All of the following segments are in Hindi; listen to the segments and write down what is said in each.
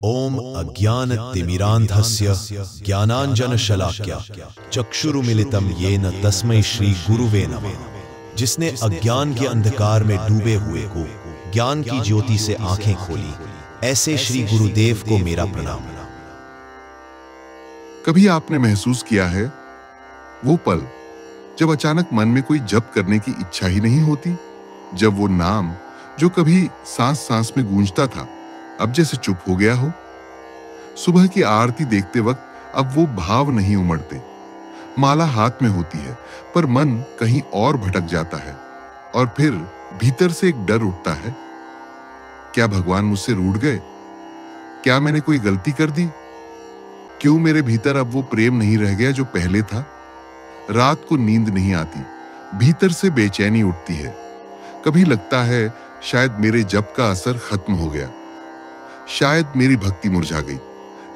ओम अज्ञानतिमिरान्धस्य ज्ञानाञ्जनशलाकया चक्षुरुमिलितं येन तस्मै श्री गुरुवे नमः। जिसने अज्ञान के अंधकार में डूबे हुए को ज्ञान की ज्योति से आंखें खोली, ऐसे श्री गुरुदेव को मेरा प्रणाम। कभी आपने महसूस किया है वो पल जब अचानक मन में कोई जप करने की इच्छा ही नहीं होती, जब वो नाम जो कभी सांस सांस में गूंजता था अब जैसे चुप हो गया हो। सुबह की आरती देखते वक्त अब वो भाव नहीं उमड़ते। माला हाथ में होती है पर मन कहीं और भटक जाता है और फिर भीतर से एक डर उठता है, क्या भगवान मुझसे रूठ गए? क्या मैंने कोई गलती कर दी? क्यों मेरे भीतर अब वो प्रेम नहीं रह गया जो पहले था? रात को नींद नहीं आती, भीतर से बेचैनी उठती है। कभी लगता है शायद मेरे जप का असर खत्म हो गया, शायद मेरी भक्ति मुरझा गई।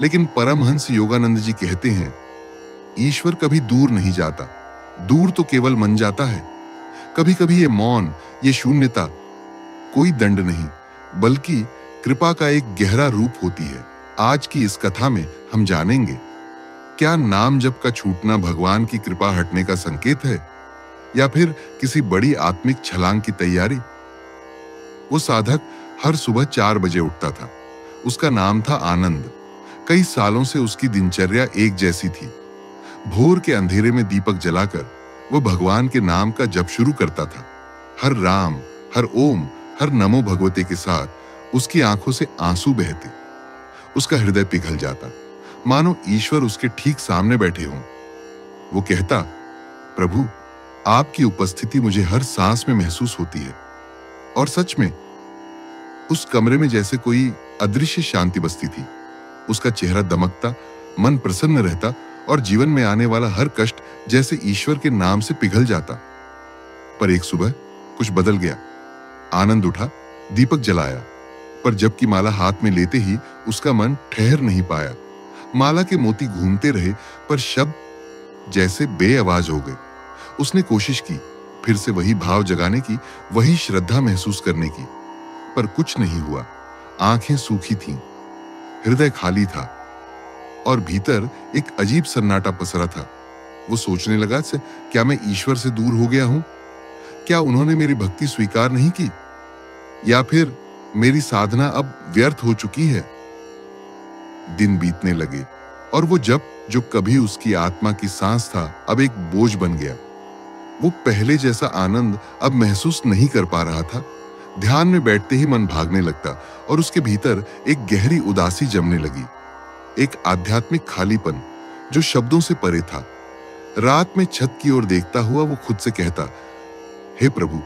लेकिन परमहंस योगानंद जी कहते हैं, ईश्वर कभी दूर नहीं जाता, दूर तो केवल मन जाता है। कभी कभी ये मौन, ये शून्यता कोई दंड नहीं बल्कि कृपा का एक गहरा रूप होती है। आज की इस कथा में हम जानेंगे, क्या नाम जप का छूटना भगवान की कृपा हटने का संकेत है या फिर किसी बड़ी आत्मिक छलांग की तैयारी? वो साधक हर सुबह 4 बजे उठता था। उसका नाम था आनंद। कई सालों से उसकी दिनचर्या एक जैसी थी। भोर के अंधेरे में दीपक जलाकर वो भगवान के नाम का जप शुरू करता था। हर राम, हर ओम, हर नमो भगवते के साथ उसकी आंखों से आंसू बहते। उसका हृदय पिघल जाता, मानो ईश्वर उसके ठीक सामने बैठे हों। वो कहता, प्रभु, आपकी उपस्थिति मुझे हर सांस में महसूस होती है। और सच में उस कमरे में जैसे कोई अदृश्य शांति बसती थी। उसका चेहरा दमकता, मन प्रसन्न रहता और जीवन में आने वाला हर कष्ट जैसे ईश्वर के नाम से पिघल जाता। पर एक सुबह कुछ बदल गया। आनंद उठा, दीपक जलाया, पर जबकि माला हाथ में लेते ही उसका मन ठहर नहीं पाया। माला के मोती घूमते रहे पर शब्द जैसे बेआवाज हो गए। उसने कोशिश की, फिर से वही भाव जगाने की, वही श्रद्धा महसूस करने की, पर कुछ नहीं हुआ। आंखें सूखी थीं, हृदय खाली था और भीतर एक अजीब सन्नाटा पसरा था। वो सोचने लगा, से क्या मैं ईश्वर से दूर हो गया हूं? क्या उन्होंने मेरी भक्ति स्वीकार नहीं की या फिर मेरी साधना अब व्यर्थ हो चुकी है? दिन बीतने लगे और वो जप जो कभी उसकी आत्मा की सांस था अब एक बोझ बन गया। वो पहले जैसा आनंद अब महसूस नहीं कर पा रहा था। ध्यान में बैठते ही मन भागने लगता और उसके भीतर एक गहरी उदासी जमने लगी, एक आध्यात्मिक खालीपन जो शब्दों से परे था। रात में छत की ओर देखता हुआ वो खुद से कहता, हे प्रभु,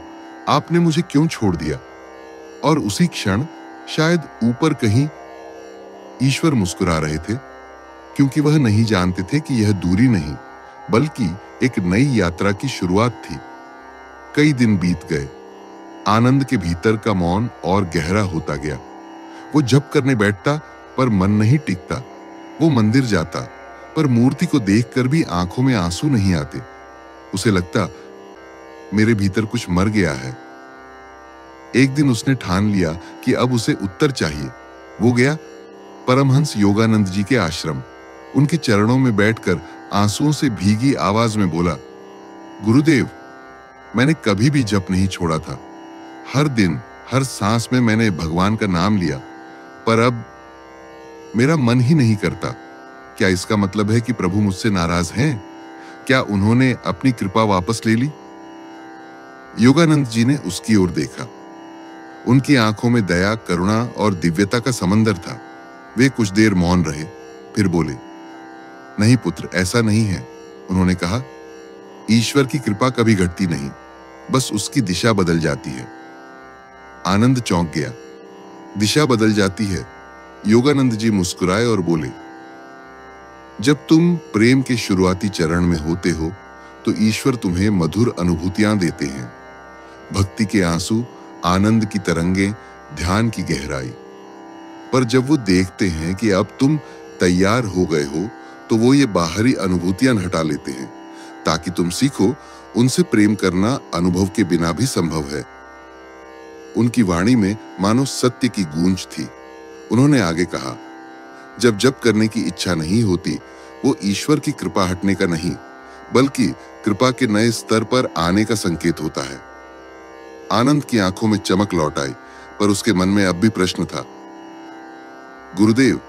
आपने मुझे क्यों छोड़ दिया? और उसी क्षण शायद ऊपर कहीं ईश्वर मुस्कुरा रहे थे, क्योंकि वह नहीं जानते थे कि यह दूरी नहीं बल्कि एक नई यात्रा की शुरुआत थी। कई दिन बीत गए। आनंद के भीतर का मौन और गहरा होता गया। वो जप करने बैठता पर मन नहीं टिकता। वो मंदिर जाता पर मूर्ति को देखकर भी आंखों में आंसू नहीं आते। उसे लगता, मेरे भीतर कुछ मर गया है। एक दिन उसने ठान लिया कि अब उसे उत्तर चाहिए। वो गया परमहंस योगानंद जी के आश्रम। उनके चरणों में बैठकर आंसुओं से भीगी आवाज में बोला, गुरुदेव, मैंने कभी भी जप नहीं छोड़ा था। हर दिन, हर सांस में मैंने भगवान का नाम लिया, पर अब मेरा मन ही नहीं करता। क्या इसका मतलब है कि प्रभु मुझसे नाराज हैं? क्या उन्होंने अपनी कृपा वापस ले ली? योगानंद जी ने उसकी ओर देखा। उनकी आंखों में दया, करुणा और दिव्यता का समंदर था। वे कुछ देर मौन रहे, फिर बोले, नहीं पुत्र, ऐसा नहीं है। उन्होंने कहा, ईश्वर की कृपा कभी घटती नहीं, बस उसकी दिशा बदल जाती है। आनंद चौंक गया। दिशा बदल जाती है? योगानंद जी मुस्कुराए और बोले, जब तुम प्रेम के शुरुआती चरण में होते हो तो ईश्वर तुम्हें मधुर अनुभूतियां देते हैं। भक्ति के आंसू, आनंद की तरंगें, ध्यान की गहराई। पर जब वो देखते हैं कि अब तुम तैयार हो गए हो तो वो ये बाहरी अनुभूतियां हटा लेते हैं ताकि तुम सीखो उनसे प्रेम करना अनुभव के बिना भी संभव है। उनकी वाणी में मानो सत्य की गूंज थी। उन्होंने आगे कहा, जब जप करने की इच्छा नहीं होती, वो ईश्वर की कृपा हटने का नहीं, बल्कि कृपा के नए स्तर पर आने का संकेत होता है। आनंद की आंखों में चमक लौट आई, पर उसके मन में अब भी प्रश्न था। गुरुदेव,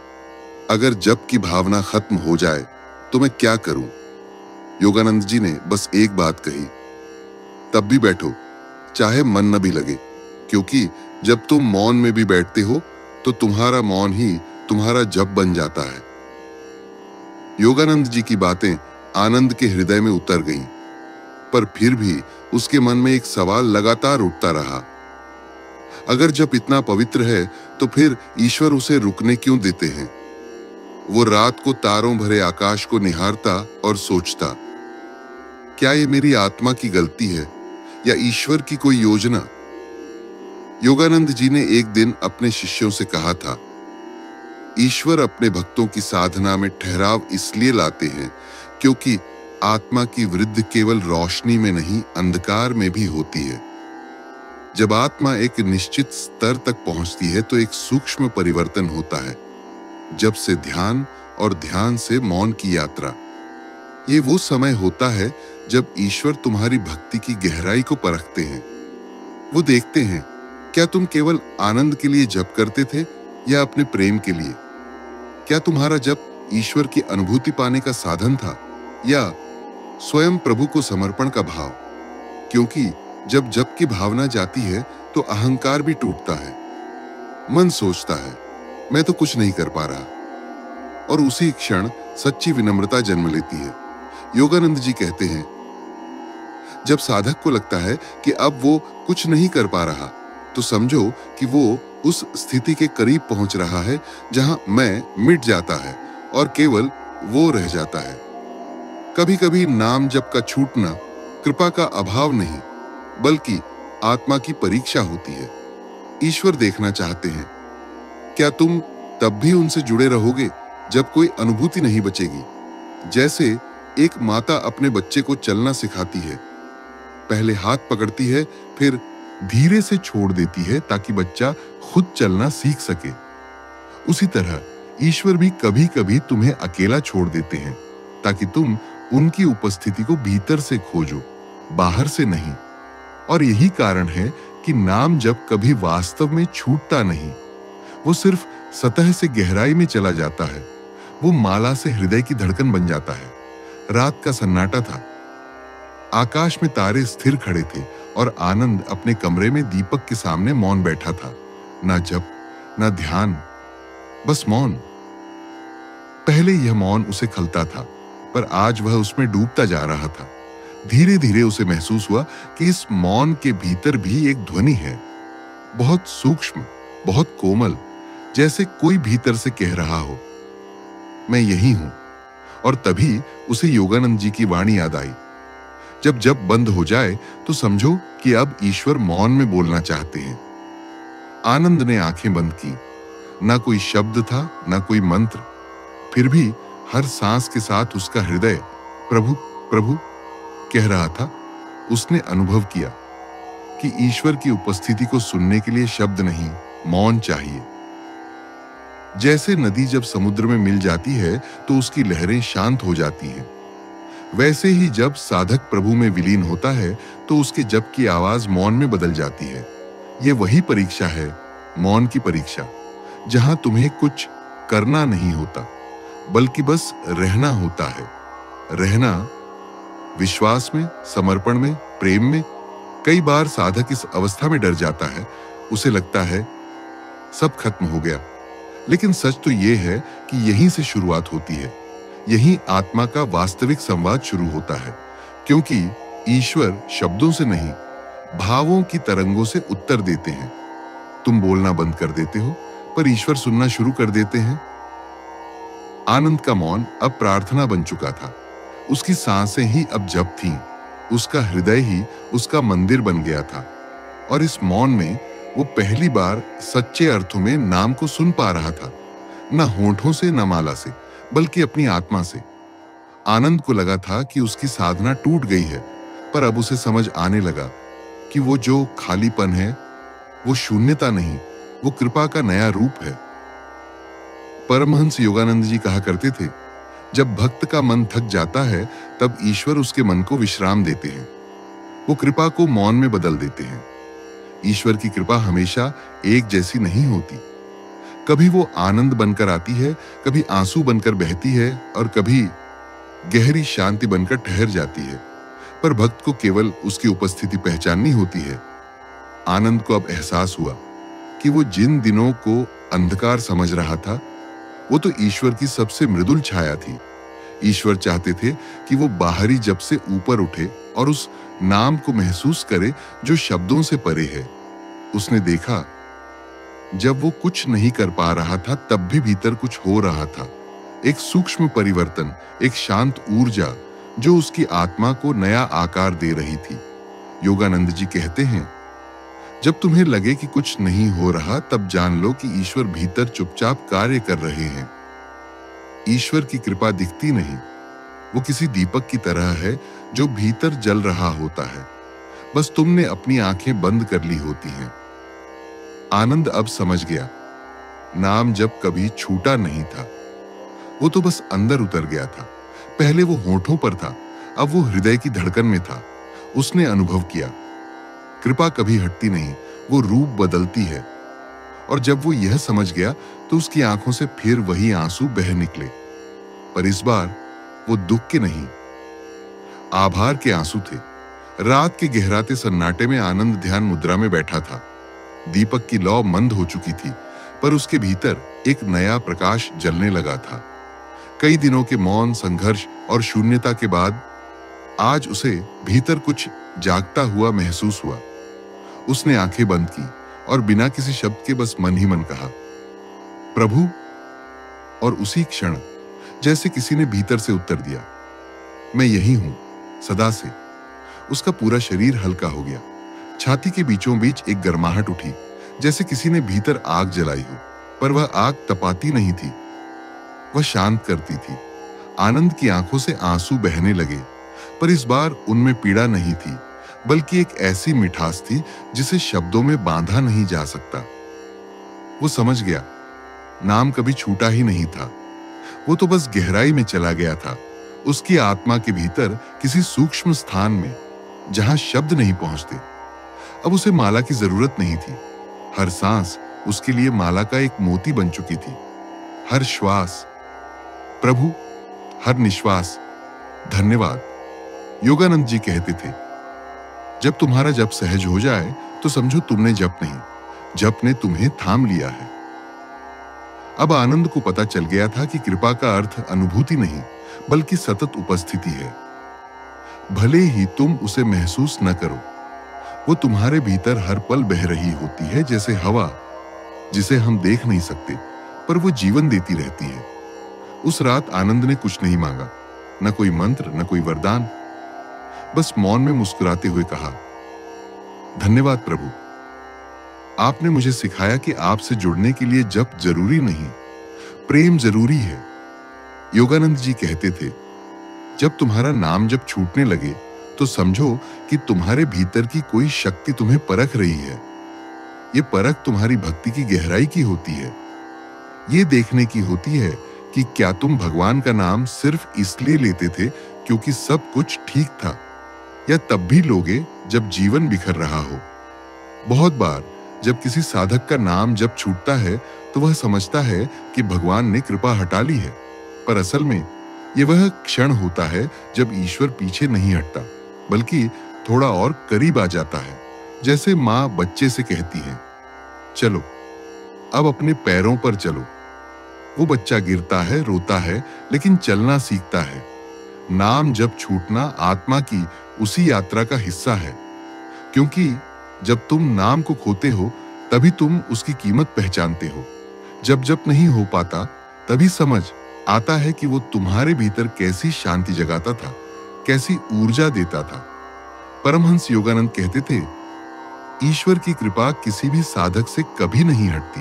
अगर जप की भावना खत्म हो जाए तो मैं क्या करूं? योगानंद जी ने बस एक बात कही, तब भी बैठो, चाहे मन न भी लगे, क्योंकि जब तुम मौन में भी बैठते हो तो तुम्हारा मौन ही तुम्हारा जप बन जाता है। योगानंद जी की बातें आनंद के हृदय में उतर गईं, पर फिर भी उसके मन में एक सवाल लगातार उठता रहा। अगर जप इतना पवित्र है तो फिर ईश्वर उसे रुकने क्यों देते हैं? वो रात को तारों भरे आकाश को निहारता और सोचता, क्या ये मेरी आत्मा की गलती है या ईश्वर की कोई योजना? योगानंद जी ने एक दिन अपने शिष्यों से कहा था, ईश्वर अपने भक्तों की साधना में ठहराव इसलिए लाते हैं क्योंकि आत्मा की वृद्धि केवल रोशनी में नहीं, अंधकार में भी होती है। जब आत्मा एक निश्चित स्तर तक पहुंचती है तो एक सूक्ष्म परिवर्तन होता है, जब से ध्यान और ध्यान से मौन की यात्रा। ये वो समय होता है जब ईश्वर तुम्हारी भक्ति की गहराई को परखते हैं। वो देखते हैं, क्या तुम केवल आनंद के लिए जप करते थे या अपने प्रेम के लिए? क्या तुम्हारा जप ईश्वर की अनुभूति पाने का साधन था या स्वयं प्रभु को समर्पण का भाव? क्योंकि जब जप की भावना जाती है तो अहंकार भी टूटता है। मन सोचता है, मैं तो कुछ नहीं कर पा रहा, और उसी क्षण सच्ची विनम्रता जन्म लेती है। योगानंद जी कहते हैं, जब साधक को लगता है कि अब वो कुछ नहीं कर पा रहा, तो समझो कि वो उस स्थिति के करीब पहुंच रहा है जहां मैं मिट जाता है और केवल वो रह जाता है। कभी कभी नाम जप का छूटना कृपा का अभाव नहीं, बल्कि आत्मा की परीक्षा होती है। ईश्वर देखना चाहते हैं, क्या तुम तब भी उनसे जुड़े रहोगे जब कोई अनुभूति नहीं बचेगी? जैसे एक माता अपने बच्चे को चलना सिखाती है, पहले हाथ पकड़ती है, फिर धीरे से छोड़ देती है ताकि बच्चा खुद चलना सीख सके। उसी तरह ईश्वर भी कभी कभी तुम्हें अकेला छोड़ देते हैं ताकि तुम उनकी उपस्थिति को भीतर से खोजो, बाहर से नहीं। और यही कारण है कि नाम जप कभी वास्तव में छूटता नहीं, वो सिर्फ सतह से गहराई में चला जाता है। वो माला से हृदय की धड़कन बन जाता है। रात का सन्नाटा था, आकाश में तारे स्थिर खड़े थे और आनंद अपने कमरे में दीपक के सामने मौन बैठा था। ना जप, ना ध्यान, बस मौन। पहले यह मौन उसे खलता था, पर आज वह उसमें डूबता जा रहा था। धीरे धीरे उसे महसूस हुआ कि इस मौन के भीतर भी एक ध्वनि है, बहुत सूक्ष्म, बहुत कोमल, जैसे कोई भीतर से कह रहा हो, मैं यही हूं। और तभी उसे योगानंद जी की वाणी याद आई, जब जप बंद हो जाए तो समझो कि अब ईश्वर मौन में बोलना चाहते हैं। आनंद ने आंखें बंद की। ना कोई शब्द था, ना कोई मंत्र, फिर भी हर सांस के साथ उसका हृदय प्रभु प्रभु कह रहा था। उसने अनुभव किया कि ईश्वर की उपस्थिति को सुनने के लिए शब्द नहीं, मौन चाहिए। जैसे नदी जब समुद्र में मिल जाती है तो उसकी लहरें शांत हो जाती हैं, वैसे ही जब साधक प्रभु में विलीन होता है तो उसके जप की आवाज मौन में बदल जाती है। यह वही परीक्षा है, मौन की परीक्षा, जहां तुम्हें कुछ करना नहीं होता, बल्कि बस रहना होता है। रहना विश्वास में, समर्पण में, प्रेम में। कई बार साधक इस अवस्था में डर जाता है, उसे लगता है सब खत्म हो गया। लेकिन सच तो यह है कि यहीं से शुरुआत होती है, यहीं आत्मा का वास्तविक संवाद शुरू होता है। क्योंकि ईश्वर शब्दों से नहीं, भावों की तरंगों से उत्तर देते हैं। तुम बोलना बंद कर देते हो, पर ईश्वर सुनना शुरू कर देते हैं। आनंद का मौन अब प्रार्थना बन चुका था। उसकी सांसें ही अब जप थीं, उसका हृदय ही उसका मंदिर बन गया था। और इस मौन में वो पहली बार सच्चे अर्थों में नाम को सुन पा रहा था, न होंठों से, न माला से, बल्कि अपनी आत्मा से। आनंद को लगा था कि उसकी साधना टूट गई है, पर अब उसे समझ आने लगा कि वो जो खालीपन है वो शून्यता नहीं, वो कृपा का नया रूप है। परमहंस योगानंद जी कहा करते थे, जब भक्त का मन थक जाता है तब ईश्वर उसके मन को विश्राम देते हैं। वो कृपा को मौन में बदल देते हैं। ईश्वर की कृपा हमेशा एक जैसी नहीं होती। कभी वो आनंद बनकर आती है, कभी आंसू बनकर बहती है और कभी गहरी शांति बनकर ठहर जाती है। पर भक्त को केवल उसकी उपस्थिति पहचाननी होती है। आनंद को अब एहसास हुआ कि वो जिन दिनों को अंधकार समझ रहा था, वो तो ईश्वर की सबसे मृदुल छाया थी। ईश्वर चाहते थे कि वो बाहरी जप से ऊपर उठे और उस नाम को महसूस करे जो शब्दों से परे है। उसने देखा, जब वो कुछ नहीं कर पा रहा था तब भी भीतर कुछ हो रहा था। एक सूक्ष्म परिवर्तन, एक शांत ऊर्जा जो उसकी आत्मा को नया आकार दे रही थी। योगानंद जी कहते हैं, जब तुम्हें लगे कि कुछ नहीं हो रहा तब जान लो कि ईश्वर भीतर चुपचाप कार्य कर रहे हैं। ईश्वर की कृपा दिखती नहीं, वो किसी दीपक की तरह है जो भीतर जल रहा होता है, बस तुमने अपनी आंखें बंद कर ली होती हैं। आनंद अब समझ गया, नाम जब कभी छूटा नहीं था, वो तो बस अंदर उतर गया था। पहले वो होठों पर था, अब वो हृदय की धड़कन में था। उसने अनुभव किया, कृपा कभी हटती नहीं, वो रूप बदलती है। और जब वो यह समझ गया तो उसकी आंखों से फिर वही आंसू बह निकले, पर इस बार वो दुख के नहीं, आभार के आंसू थे। रात के गहराते सन्नाटे में आनंद ध्यान मुद्रा में बैठा था। दीपक की लौ मंद हो चुकी थी, पर उसके भीतर एक नया प्रकाश जलने लगा था। कई दिनों के मौन, संघर्ष और शून्यता के बाद आज उसे भीतर कुछ जागता हुआ महसूस हुआ। उसने आंखें बंद की और बिना किसी शब्द के बस मन ही मन कहा, प्रभु। और उसी क्षण जैसे किसी ने भीतर से उत्तर दिया, मैं यही हूं, सदा से। उसका पूरा शरीर हल्का हो गया। छाती के बीचों बीच एक गर्माहट उठी, जैसे किसी ने भीतर आग जलाई हो, पर वह आग तपाती नहीं थी, वह शांत करती थी। आनंद की आंखों से आंसू बहने लगे, पर इस बार उनमें पीड़ा नहीं थी, बल्कि एक ऐसी मिठास थी जिसे शब्दों में बांधा नहीं जा सकता। वो समझ गया, नाम कभी छूटा ही नहीं था, वो तो बस गहराई में चला गया था, उसकी आत्मा के भीतर किसी सूक्ष्म स्थान में, जहां शब्द नहीं पहुंचते। अब उसे माला की जरूरत नहीं थी। हर सांस उसके लिए माला का एक मोती बन चुकी थी। हर श्वास प्रभु, हर निश्वास धन्यवाद। योगानंद जी कहते थे, जब तुम्हारा जप सहज हो जाए तो समझो तुमने जप नहीं, जप ने तुम्हें थाम लिया है। अब आनंद को पता चल गया था कि कृपा का अर्थ अनुभूति नहीं, बल्कि सतत उपस्थिति है। भले ही तुम उसे महसूस न करो, वो तुम्हारे भीतर हर पल बह रही होती है, जैसे हवा जिसे हम देख नहीं सकते, पर वो जीवन देती रहती है। उस रात आनंद ने कुछ नहीं मांगा, न कोई मंत्र, न कोई वरदान, बस मौन में मुस्कुराते हुए कहा, धन्यवाद प्रभु, आपने मुझे सिखाया कि आपसे जुड़ने के लिए जप जरूरी नहीं, प्रेम जरूरी है। योगानंद जी कहते थे, जब तुम्हारा नाम जब छूटने लगे तो समझो कि तुम्हारे भीतर की कोई शक्ति तुम्हें परख रही है। ये परख तुम्हारी भक्ति की गहराई की होती है। ये देखने की होती है कि क्या तुम भगवान का नाम सिर्फ इसलिए लेते थे क्योंकि सब कुछ ठीक था, या तब भी लोगे जब जीवन बिखर रहा हो। बहुत बार जब किसी साधक का नाम जब छूटता है तो वह समझता है कि भगवान ने कृपा हटा ली है, पर असल में यह वह क्षण होता है जब ईश्वर पीछे नहीं हटता, बल्कि थोड़ा और करीब आ जाता है। जैसे माँ बच्चे से कहती है, चलो अब अपने पैरों पर चलो। वो बच्चा गिरता है, रोता है, लेकिन चलना सीखता है। नाम जब छूटना आत्मा की उसी यात्रा का हिस्सा है, क्योंकि जब तुम नाम को खोते हो तभी तुम उसकी कीमत पहचानते हो। जब जप नहीं हो पाता तभी समझ आता है कि वो तुम्हारे भीतर कैसी शांति जगाता था, कैसी ऊर्जा देता था। परमहंस योगानंद कहते थे, ईश्वर की कृपा किसी भी साधक से कभी नहीं हटती,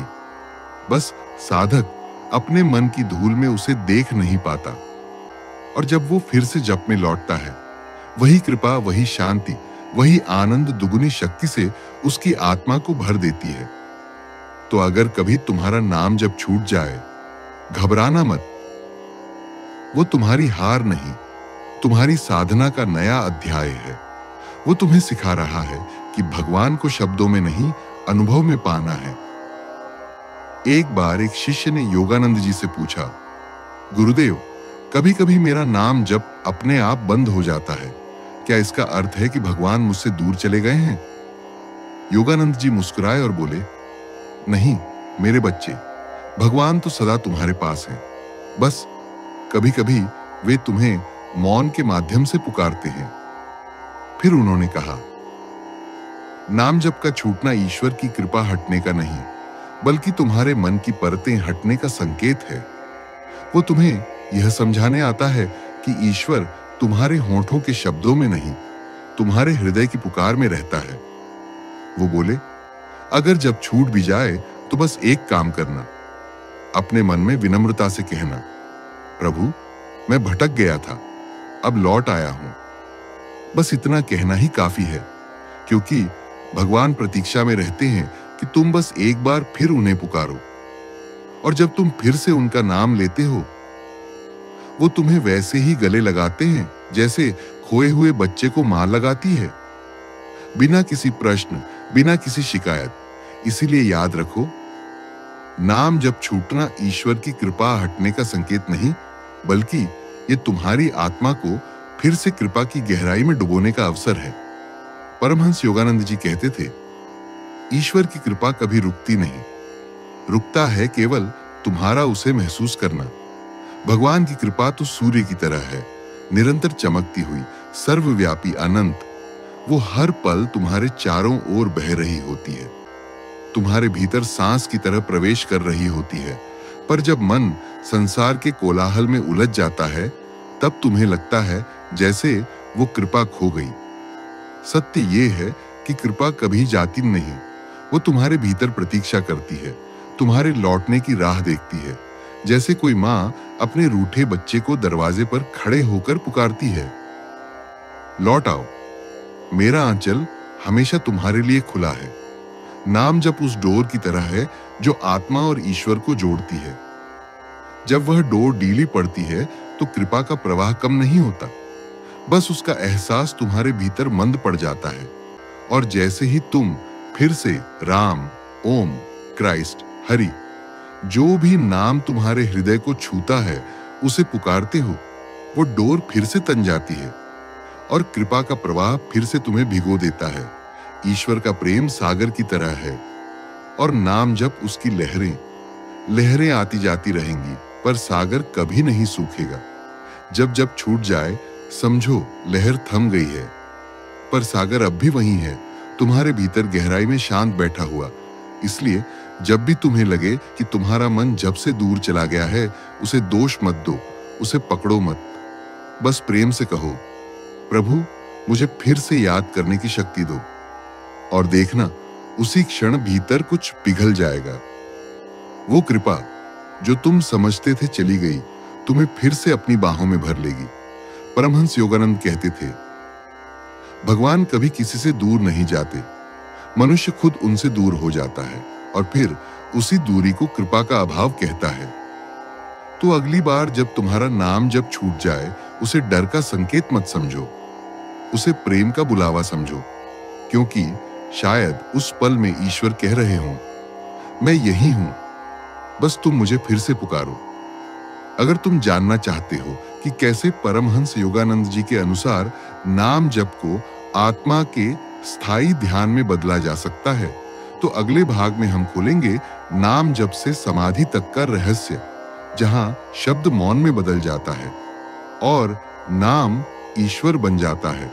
बस साधक अपने मन की धूल में उसे देख नहीं पाता। और जब वो फिर से जप में लौटता है, वही कृपा, वही शांति, वही आनंद दुगुनी शक्ति से उसकी आत्मा को भर देती है। तो अगर कभी तुम्हारा नाम जब छूट जाए, घबराना मत। वो तुम्हारी हार नहीं, तुम्हारी साधना का नया अध्याय है। वो तुम्हें सिखा रहा है कि भगवान को शब्दों में नहीं, अनुभव में पाना है। एक बार एक शिष्य ने योगानंद जी से पूछा, गुरुदेव, कभी कभी मेरा नाम जप अपने आप बंद हो जाता है, क्या इसका अर्थ है कि भगवान मुझसे दूर चले गए हैं? योगानंद जी मुस्कुराए और बोले, नहीं मेरे बच्चे, भगवान तो सदा तुम्हारे पास हैं। बस कभी कभी वे तुम्हें मौन के माध्यम से पुकारते हैं। फिर उन्होंने कहा, नाम जप का छूटना ईश्वर की कृपा हटने का नहीं, बल्कि तुम्हारे मन की परतें हटने का संकेत है। वो तुम्हें यह समझाने आता है कि ईश्वर तुम्हारे होंठों के शब्दों में नहीं, तुम्हारे हृदय की पुकार में रहता है। वो बोले, अगर जब छूट भी जाए तो बस एक काम करना, अपने मन में विनम्रता से कहना, प्रभु मैं भटक गया था, अब लौट आया हूं। बस इतना कहना ही काफी है, क्योंकि भगवान प्रतीक्षा में रहते हैं कि तुम बस एक बार फिर उन्हें पुकारो। और जब तुम फिर से उनका नाम लेते हो, वो तुम्हें वैसे ही गले लगाते हैं जैसे खोए हुए बच्चे को मां लगाती है, बिना किसी प्रश्न, बिना किसी शिकायत। इसीलिए याद रखो, नाम जब छूटना ईश्वर की कृपा हटने का संकेत नहीं, बल्कि ये तुम्हारी आत्मा को फिर से कृपा की गहराई में डुबोने का अवसर है। परमहंस योगानंद जी कहते थे, ईश्वर की कृपा कभी रुकती नहीं, रुकता है केवल तुम्हारा उसे महसूस करना। भगवान की कृपा तो सूर्य की तरह है, निरंतर चमकती हुई, सर्वव्यापी, अनंत। वो हर पल तुम्हारे चारों ओर बह रही होती है, तुम्हारे भीतर सांस की तरह प्रवेश कर रही होती है। पर जब मन संसार के कोलाहल में उलझ जाता है, तब तुम्हें लगता है जैसे वो कृपा खो गई। सत्य ये है कि कृपा कभी जाती नहीं, वो तुम्हारे भीतर प्रतीक्षा करती है, तुम्हारे लौटने की राह देखती है, जैसे कोई मां अपने रूठे बच्चे को दरवाजे पर खड़े होकर पुकारती है, लौट आओ, मेरा आंचल हमेशा तुम्हारे लिए खुला है। नाम जप उस डोर की तरह है जो आत्मा और ईश्वर को जोड़ती है। जब वह डोर ढीली पड़ती है तो कृपा का प्रवाह कम नहीं होता, बस उसका एहसास तुम्हारे भीतर मंद पड़ जाता है। और जैसे ही तुम फिर से राम, ओम, क्राइस्ट, हरि, जो भी नाम तुम्हारे हृदय को छूता है, उसे पुकारते हो, वो डोर फिर से तन जाती है और कृपा का प्रवाह फिर से तुम्हें भिगो देता है। ईश्वर का प्रेम सागर की तरह है और नाम जप उसकी लहरें, लहरें आती जाती रहेंगी, पर सागर कभी नहीं सूखेगा। जब जब छूट जाए, समझो लहर थम गई है, पर सागर अब भी वहीं है, तुम्हारे भीतर गहराई में शांत बैठा हुआ। इसलिए जब भी तुम्हें लगे कि तुम्हारा मन जब से दूर चला गया है, उसे दोष मत दो, उसे पकड़ो मत। बस प्रेम से कहो, प्रभु मुझे फिर से याद करने की शक्ति दो। और देखना, उसी क्षण भीतर कुछ पिघल जाएगा। वो कृपा जो तुम समझते थे चली गई, तुम्हें फिर से अपनी बाहों में भर लेगी। परमहंस योगानंद कहते थे, भगवान कभी किसी से दूर नहीं जाते, मनुष्य खुद उनसे दूर हो जाता है और फिर उसी दूरी को कृपा का अभाव कहता है। तो अगली बार जब तुम्हारा नाम जब छूट जाए, उसे डर का संकेत मत समझो, उसे प्रेम का बुलावा समझो, क्योंकि शायद उस पल में ईश्वर कह रहे हों, मैं यही हूं, बस तुम मुझे फिर से पुकारो। अगर तुम जानना चाहते हो कि कैसे परमहंस योगानंद जी के अनुसार नाम जप को आत्मा के स्थायी ध्यान में बदला जा सकता है, तो अगले भाग में हम खोलेंगे नाम जप से समाधि तक का रहस्य, जहां शब्द मौन में बदल जाता है और नाम ईश्वर बन जाता है।